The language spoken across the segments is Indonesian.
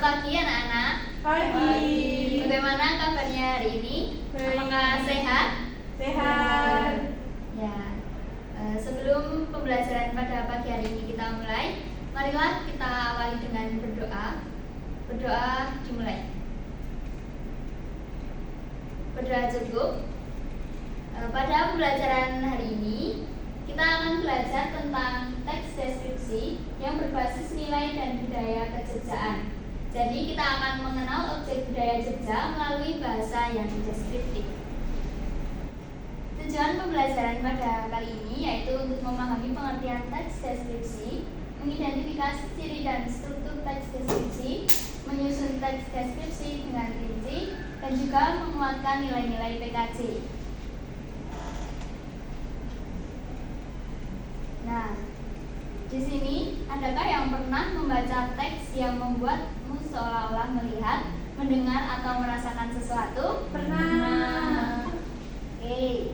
pagi anak-anak. Pagi. Bagaimana kabarnya hari ini? Apakah sehat? Sehat. Ya. Sebelum pembelajaran pada pagi hari ini kita mulai, marilah kita awali dengan berdoa. Berdoa dimulai. Berdoa cukup. Pada pembelajaran hari ini kita akan belajar tentang teks deskripsi yang berbasis nilai dan budaya kejogjaan. Jadi kita akan mengenal objek budaya Jogja melalui bahasa yang deskriptif. Tujuan pembelajaran pada kali ini yaitu untuk memahami pengertian teks deskripsi, mengidentifikasi ciri dan struktur teks deskripsi, menyusun teks deskripsi dengan rinci, dan juga menguatkan nilai-nilai PKJ. Nah, di sini adakah yang pernah membaca teks yang membuatmu seolah-olah melihat, mendengar atau merasakan sesuatu? Pernah. Oke.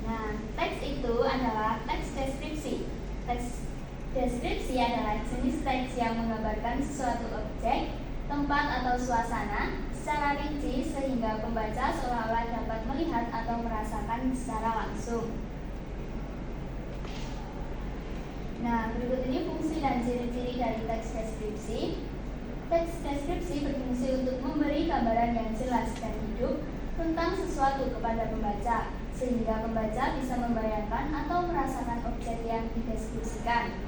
Nah, teks itu adalah teks deskripsi. Teks deskripsi adalah jenis teks yang menggambarkan sesuatu objek, tempat atau suasana secara rinci sehingga pembaca seolah-olah dapat melihat atau merasakan secara langsung. Nah, berikut ini fungsi dan ciri-ciri dari teks deskripsi. Teks deskripsi berfungsi untuk memberi gambaran yang jelas dan hidup tentang sesuatu kepada pembaca, sehingga pembaca bisa membayangkan atau merasakan objek yang dideskripsikan.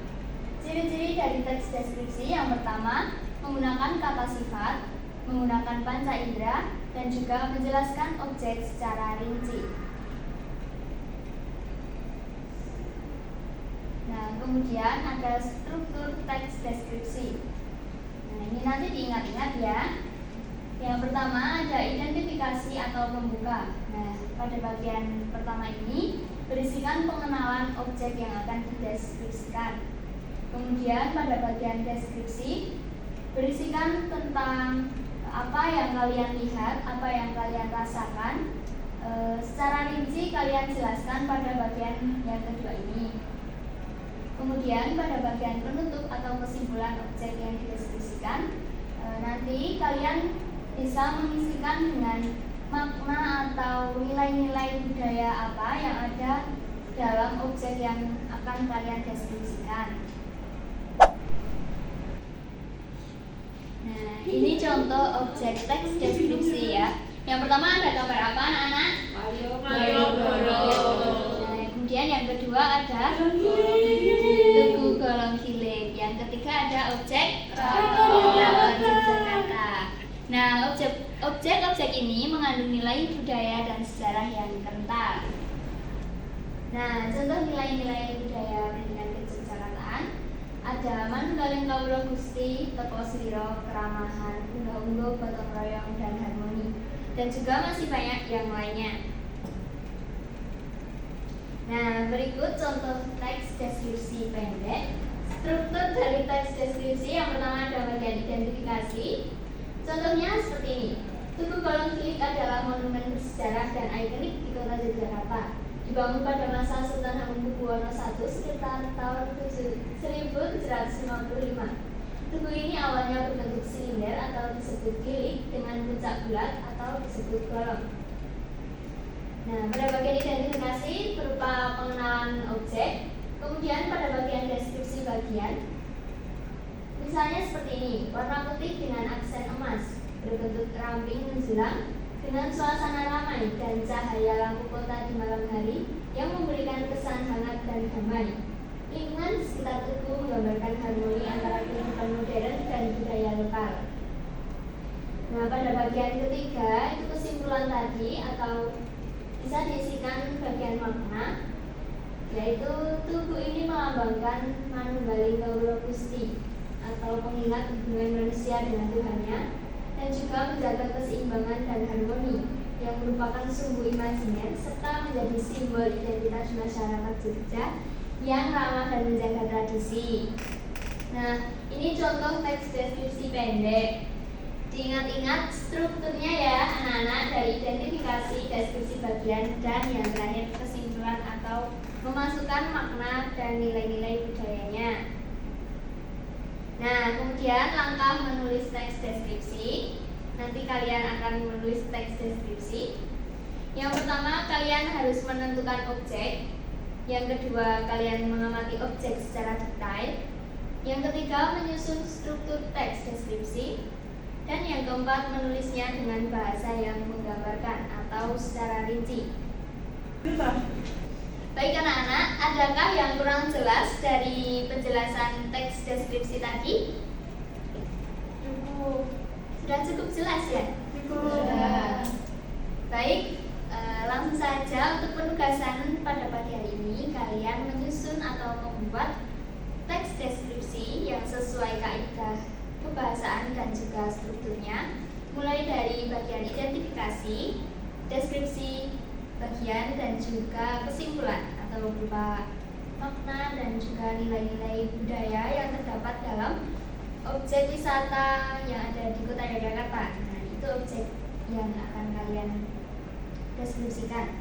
Ciri-ciri dari teks deskripsi yang pertama, menggunakan kata sifat, menggunakan panca indera, dan juga menjelaskan objek secara rinci. Nah, kemudian ada struktur teks deskripsi. Nah, ini nanti diingat-ingat ya. Yang pertama ada identifikasi atau pembuka. Nah, pada bagian pertama ini berisikan pengenalan objek yang akan dideskripsikan. Kemudian pada bagian deskripsi berisikan tentang apa yang kalian lihat, apa yang kalian rasakan. Secara rinci kalian jelaskan pada bagian yang kedua ini. Kemudian pada bagian penutup atau kesimpulan objek yang dideskripsikan, nanti kalian bisa mengisikan dengan makna atau nilai-nilai budaya apa yang ada dalam objek yang akan kalian deskripsikan. Nah, ini contoh objek teks deskripsi ya. Yang pertama ada gambar apa anak-anak? Malioboro. Nah, kemudian yang kedua ada Tugu Golong Giling. Yang ketiga ada objek Keraton Yogyakarta. Nah, objek-objek ini mengandung nilai budaya dan sejarah yang kental. Nah, contoh nilai-nilai budaya pendidikan kejogjakartaan ada Manunggaling Kawula Gusti, Teko Sliro, Keramahan, Unggah-ungguh, Gotong Royong, dan Harmoni. Dan juga masih banyak yang lainnya. Nah, berikut contoh teks deskripsi pendek. Struktur dari teks deskripsi yang pertama ada bagian identifikasi. Contohnya seperti ini. Tugu Golong Giling adalah monumen bersejarah dan ikonik di kota Yogyakarta. Dibangun pada masa Sultan Hamengkubuwono I sekitar tahun 1755. Tugu ini awalnya berbentuk silinder atau disebut gilik dengan puncak bulat atau disebut golong. Nah, pada bagian identifikasi berupa pengenalan objek. Kemudian pada bagian deskripsi bagian, misalnya seperti ini, warna putih dengan aksen emas, berbentuk ramping menjulang, dengan suasana ramai dan cahaya lampu kota di malam hari yang memberikan kesan hangat dan damai. Lingkungan di sekitar tugu menggambarkan harmoni antara kehidupan modern dan budaya lokal. Nah, pada bagian ketiga itu kesimpulan tadi atau bisa diisikan bagian makna, yaitu tugu ini melambangkan Manunggaling Kawula Gusti atau pengingat hubungan manusia dengan Tuhannya, dan juga menjaga keseimbangan dan harmoni yang merupakan sumbu imajiner serta menjadi simbol identitas masyarakat Jogja yang ramah dan menjaga tradisi. Nah, ini contoh teks deskripsi pendek. Diingat-ingat strukturnya ya anak-anak, dari identifikasi, deskripsi bagian, dan yang terakhir kesimpulan atau memasukkan makna dan nilai-nilai budayanya. Nah, kemudian langkah menulis teks deskripsi. Nanti kalian akan menulis teks deskripsi. Yang pertama, kalian harus menentukan objek. Yang kedua, kalian mengamati objek secara detail. Yang ketiga, menyusun struktur teks deskripsi. Dan yang keempat, menulisnya dengan bahasa yang menggambarkan atau secara rinci. Baik anak-anak, adakah yang kurang jelas dari penjelasan teks deskripsi tadi? Cukup. Sudah cukup jelas ya? Sudah. Baik, langsung saja untuk penugasan pada pagi hari ini, kalian menyusun atau membuat teks deskripsi yang sesuai kaidah kebahasaan dan juga strukturnya, mulai dari bagian identifikasi, deskripsi, bagian dan juga kesimpulan atau berupa makna dan juga nilai-nilai budaya yang terdapat dalam objek wisata yang ada di Kota Yogyakarta. Nah, itu objek yang akan kalian deskripsikan.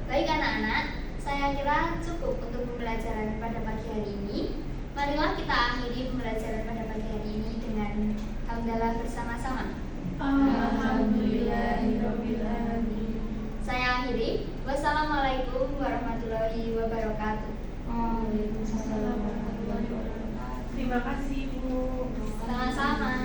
Baik anak-anak, saya kira cukup untuk pembelajaran pada pagi hari ini. Marilah kita akhiri pembelajaran pada pagi hari ini dengan hamdalah bersama-sama. Alhamdulillahirabbil alamin. Saya akhiri. Wassalamualaikum warahmatullahi wabarakatuh. Waalaikumsalam warahmatullahi wabarakatuh. Terima kasih, Bu. Sama-sama.